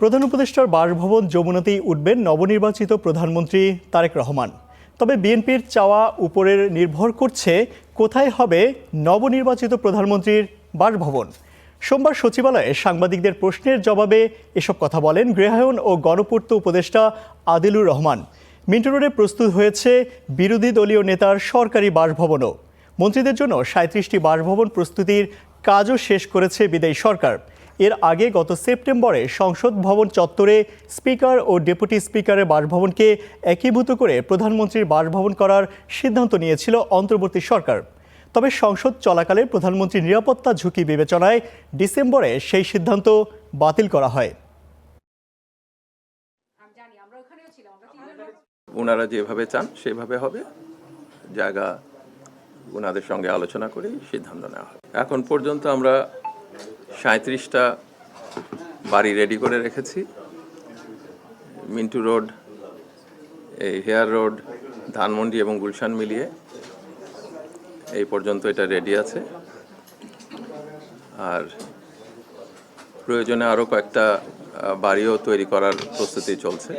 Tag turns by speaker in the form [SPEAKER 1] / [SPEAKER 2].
[SPEAKER 1] প্রধান উপদেষ্টার বাসভবন যমুনাতেই উঠবেন নবনির্বাচিত প্রধানমন্ত্রী তারেক রহমান। তবে বিএনপির চাওয়া উপরের নির্ভর করছে কোথায় হবে নবনির্বাচিত প্রধানমন্ত্রীর বাসভবন। সোমবার সচিবালয়ে সাংবাদিকদের প্রশ্নের জবাবে এসব কথা বলেন গৃহায়ন ও গণপূর্ত উপদেষ্টা আদিলুর রহমান। মিন্টো রোডে প্রস্তুত হয়েছে বিরোধী দলীয় নেতার সরকারি বাসভবনও। মন্ত্রীদের জন্য ৩৭টি বাসভবন প্রস্তুতির কাজও শেষ করেছে বিদায়ী সরকার। এর আগে গত সেপ্টেম্বরে সংসদ ভবন চত্বরে স্পিকার ও ডেপুটি স্পিকারের বাসভবনকে একীভূত করে প্রধানমন্ত্রীর বাসভবন করার সিদ্ধান্ত নিয়েছিল অন্তর্বর্তী সরকার। তবে সংসদ চলাকালে প্রধানমন্ত্রীর নিরাপত্তা ঝুঁকি বিবেচনায় ডিসেম্বরে সেই সিদ্ধান্ত বাতিল করা হয়।
[SPEAKER 2] ওনারা যেভাবে চান সেভাবে হবে, জায়গা ওনাদের সঙ্গে আলোচনা করে সিদ্ধান্ত নেওয়া হবে। এখন পর্যন্ত আমরা ৩৭টা বাড়ি রেডি করে রেখেছি। মিন্টু রোড, এই হেয়ার রোড, ধানমন্ডি এবং গুলশান মিলিয়ে এই পর্যন্ত এটা রেডি আছে। আর প্রয়োজনে আরও কয়েকটা বাড়িও তৈরি করার প্রস্তুতি চলছে।